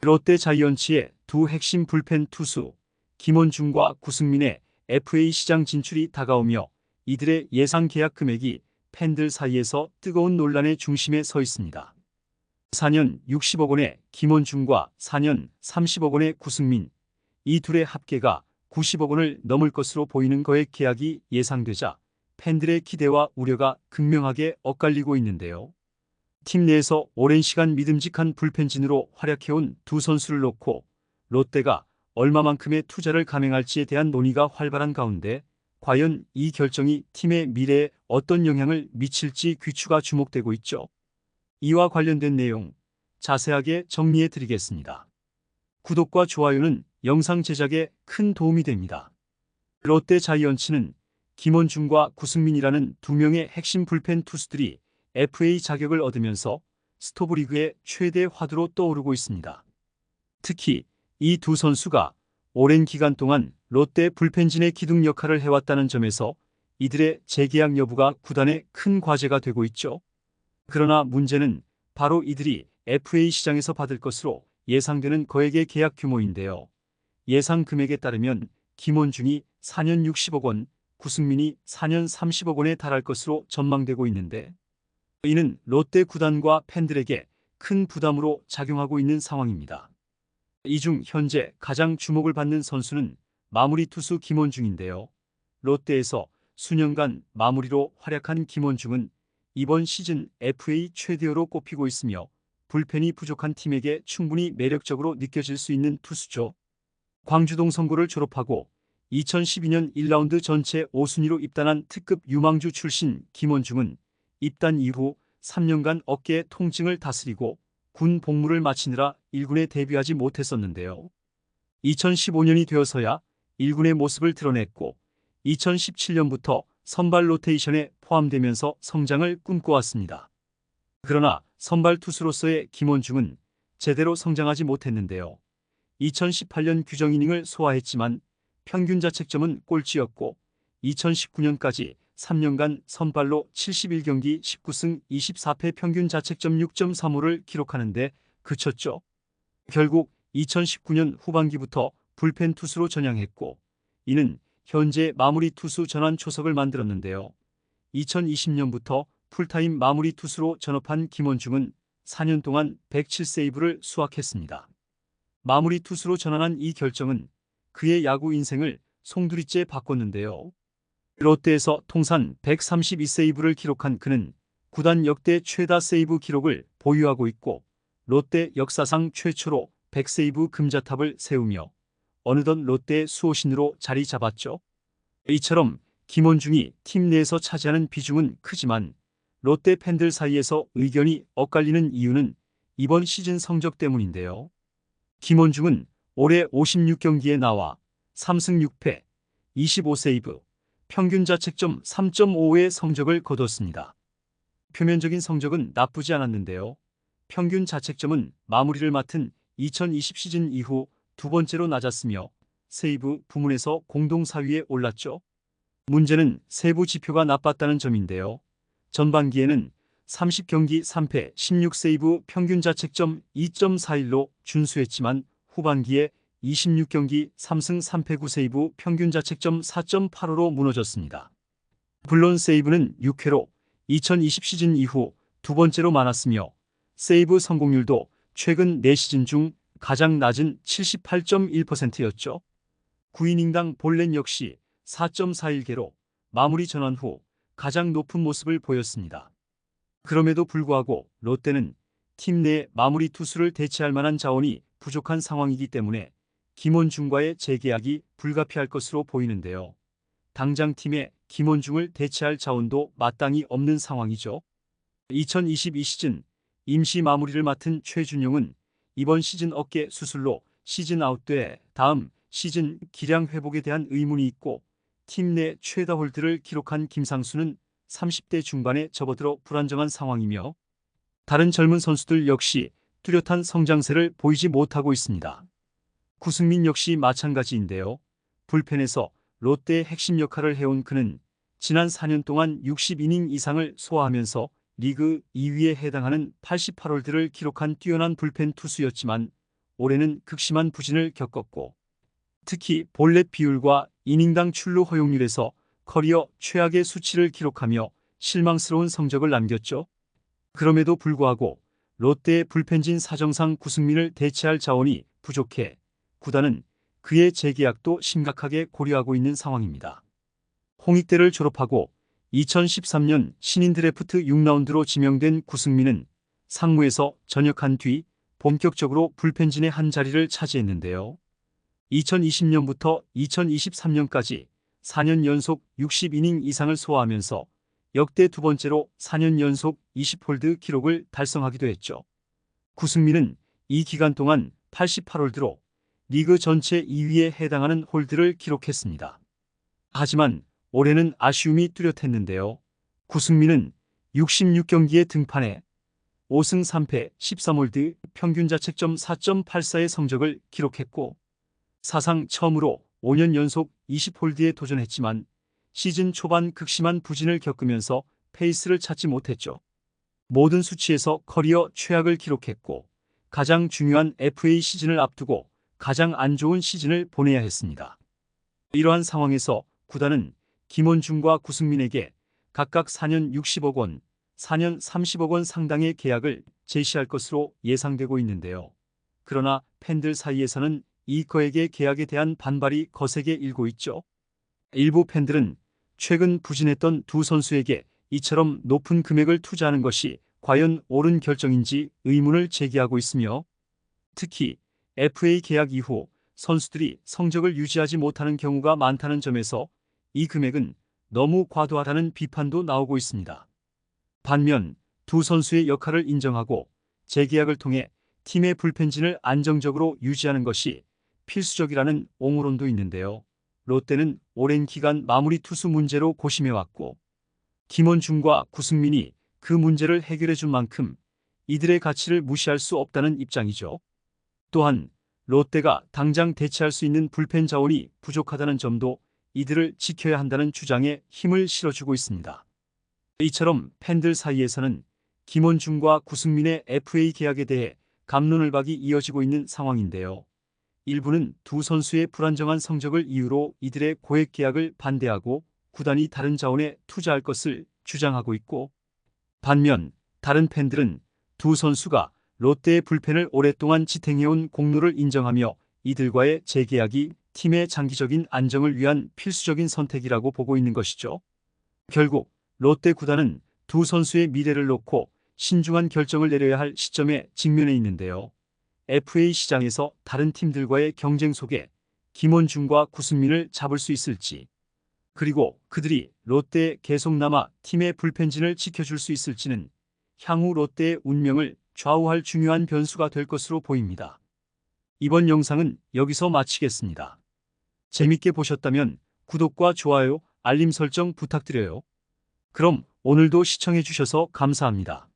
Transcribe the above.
롯데 자이언츠의 두 핵심 불펜 투수 김원중과 구승민의 FA 시장 진출이 다가오며 이들의 예상 계약 금액이 팬들 사이에서 뜨거운 논란의 중심에 서 있습니다. 4년 60억 원의 김원중과 4년 30억 원의 구승민, 이 둘의 합계가 90억 원을 넘을 것으로 보이는 거액 계약이 예상되자 팬들의 기대와 우려가 극명하게 엇갈리고 있는데요. 팀 내에서 오랜 시간 믿음직한 불펜진으로 활약해온 두 선수를 놓고 롯데가 얼마만큼의 투자를 감행할지에 대한 논의가 활발한 가운데 과연 이 결정이 팀의 미래에 어떤 영향을 미칠지 귀추가 주목되고 있죠. 이와 관련된 내용 자세하게 정리해 드리겠습니다. 구독과 좋아요는 영상 제작에 큰 도움이 됩니다. 롯데 자이언츠는 김원중과 구승민이라는 두 명의 핵심 불펜 투수들이 FA 자격을 얻으면서 스토브리그의 최대 화두로 떠오르고 있습니다. 특히 이 두 선수가 오랜 기간 동안 롯데 불펜진의 기둥 역할을 해왔다는 점에서 이들의 재계약 여부가 구단의 큰 과제가 되고 있죠. 그러나 문제는 바로 이들이 FA 시장에서 받을 것으로 예상되는 거액의 계약 규모인데요. 예상 금액에 따르면 김원중이 4년 60억 원, 구승민이 4년 30억 원에 달할 것으로 전망되고 있는데 이는 롯데 구단과 팬들에게 큰 부담으로 작용하고 있는 상황입니다. 이 중 현재 가장 주목을 받는 선수는 마무리 투수 김원중인데요. 롯데에서 수년간 마무리로 활약한 김원중은 이번 시즌 FA 최대어로 꼽히고 있으며 불펜이 부족한 팀에게 충분히 매력적으로 느껴질 수 있는 투수죠. 광주동 성고를 졸업하고 2012년 1라운드 전체 5순위로 입단한 특급 유망주 출신 김원중은 입단 이후 3년간 어깨 통증을 다스리고 군 복무를 마치느라 1군에 데뷔하지 못했었는데요. 2015년이 되어서야 1군의 모습을 드러냈고 2017년부터 선발 로테이션에 포함되면서 성장을 꿈꿔왔습니다. 그러나 선발 투수로서의 김원중은 제대로 성장하지 못했는데요. 2018년 규정 이닝을 소화했지만 평균 자책점은 꼴찌였고 2019년까지 3년간 선발로 71경기 19승 24패 평균 자책점 6.35를 기록하는데 그쳤죠. 결국 2019년 후반기부터 불펜 투수로 전향했고 이는 현재 마무리 투수 전환 초석을 만들었는데요. 2020년부터 풀타임 마무리 투수로 전업한 김원중은 4년 동안 107세이브를 수확했습니다. 마무리 투수로 전환한 이 결정은 그의 야구 인생을 송두리째 바꿨는데요. 롯데에서 통산 132세이브를 기록한 그는 구단 역대 최다 세이브 기록을 보유하고 있고 롯데 역사상 최초로 100세이브 금자탑을 세우며 어느덧 롯데의 수호신으로 자리 잡았죠. 이처럼 김원중이 팀 내에서 차지하는 비중은 크지만 롯데 팬들 사이에서 의견이 엇갈리는 이유는 이번 시즌 성적 때문인데요. 김원중은 올해 56경기에 나와 3승 6패, 25세이브, 평균 자책점 3.55의 성적을 거뒀습니다. 표면적인 성적은 나쁘지 않았는데요. 평균 자책점은 마무리를 맡은 2020 시즌 이후 두 번째로 낮았으며 세이브 부문에서 공동 4위에 올랐죠. 문제는 세부 지표가 나빴다는 점인데요. 전반기에는 30경기 3패 16세이브 평균 자책점 2.41로 준수했지만 후반기에 26경기 3승 3패 9세이브 평균 자책점 4.85로 무너졌습니다. 물론 세이브는 6회로 2020 시즌 이후 두 번째로 많았으며 세이브 성공률도 최근 4시즌 중 가장 낮은 78.1%였죠. 9이닝당 볼넷 역시 4.41개로 마무리 전환 후 가장 높은 모습을 보였습니다. 그럼에도 불구하고 롯데는 팀 내 마무리 투수를 대체할 만한 자원이 부족한 상황이기 때문에 김원중과의 재계약이 불가피할 것으로 보이는데요. 당장 팀에 김원중을 대체할 자원도 마땅히 없는 상황이죠. 2022 시즌 임시 마무리를 맡은 최준용은 이번 시즌 어깨 수술로 시즌 아웃돼 다음 시즌 기량 회복에 대한 의문이 있고 팀 내 최다 홀드를 기록한 김상수는 30대 중반에 접어들어 불안정한 상황이며 다른 젊은 선수들 역시 뚜렷한 성장세를 보이지 못하고 있습니다. 구승민 역시 마찬가지인데요. 불펜에서 롯데의 핵심 역할을 해온 그는 지난 4년 동안 60이닝 이상을 소화하면서 리그 2위에 해당하는 88홀드를 기록한 뛰어난 불펜 투수였지만 올해는 극심한 부진을 겪었고 특히 볼넷 비율과 이닝당 출루 허용률에서 커리어 최악의 수치를 기록하며 실망스러운 성적을 남겼죠. 그럼에도 불구하고 롯데의 불펜진 사정상 구승민을 대체할 자원이 부족해 구단은 그의 재계약도 심각하게 고려하고 있는 상황입니다. 홍익대를 졸업하고 2013년 신인 드래프트 6라운드로 지명된 구승민은 상무에서 전역한 뒤 본격적으로 불펜진의 한 자리를 차지했는데요. 2020년부터 2023년까지 4년 연속 60이닝 이상을 소화하면서 역대 두 번째로 4년 연속 20홀드 기록을 달성하기도 했죠. 구승민은 이 기간 동안 88홀드로 리그 전체 2위에 해당하는 홀드를 기록했습니다. 하지만 올해는 아쉬움이 뚜렷했는데요. 구승민은 66경기에 등판해 5승 3패 13홀드 평균 자책점 4.84의 성적을 기록했고 사상 처음으로 5년 연속 20홀드에 도전했지만 시즌 초반 극심한 부진을 겪으면서 페이스를 찾지 못했죠. 모든 수치에서 커리어 최악을 기록했고 가장 중요한 FA 시즌을 앞두고 가장 안 좋은 시즌을 보내야 했습니다. 이러한 상황에서 구단은 김원중과 구승민에게 각각 4년 60억 원, 4년 30억 원 상당의 계약을 제시할 것으로 예상되고 있는데요. 그러나 팬들 사이에서는 이 거액의 계약에 대한 반발이 거세게 일고 있죠. 일부 팬들은 최근 부진했던 두 선수에게 이처럼 높은 금액을 투자하는 것이 과연 옳은 결정인지 의문을 제기하고 있으며 특히 FA 계약 이후 선수들이 성적을 유지하지 못하는 경우가 많다는 점에서 이 금액은 너무 과도하다는 비판도 나오고 있습니다. 반면 두 선수의 역할을 인정하고 재계약을 통해 팀의 불펜진을 안정적으로 유지하는 것이 필수적이라는 옹호론도 있는데요. 롯데는 오랜 기간 마무리 투수 문제로 고심해왔고 김원중과 구승민이 그 문제를 해결해준 만큼 이들의 가치를 무시할 수 없다는 입장이죠. 또한 롯데가 당장 대체할 수 있는 불펜 자원이 부족하다는 점도 이들을 지켜야 한다는 주장에 힘을 실어주고 있습니다. 이처럼 팬들 사이에서는 김원중과 구승민의 FA 계약에 대해 갑론을박이 이어지고 있는 상황인데요. 일부는 두 선수의 불안정한 성적을 이유로 이들의 고액 계약을 반대하고 구단이 다른 자원에 투자할 것을 주장하고 있고 반면 다른 팬들은 두 선수가 롯데의 불펜을 오랫동안 지탱해온 공로를 인정하며 이들과의 재계약이 팀의 장기적인 안정을 위한 필수적인 선택이라고 보고 있는 것이죠. 결국 롯데 구단은 두 선수의 미래를 놓고 신중한 결정을 내려야 할 시점에 직면해 있는데요. FA 시장에서 다른 팀들과의 경쟁 속에 김원중과 구승민을 잡을 수 있을지 그리고 그들이 롯데에 계속 남아 팀의 불펜진을 지켜줄 수 있을지는 향후 롯데의 운명을 좌우할 중요한 변수가 될 것으로 보입니다. 이번 영상은 여기서 마치겠습니다. 재밌게 보셨다면 구독과 좋아요, 알림 설정 부탁드려요. 그럼 오늘도 시청해 주셔서 감사합니다.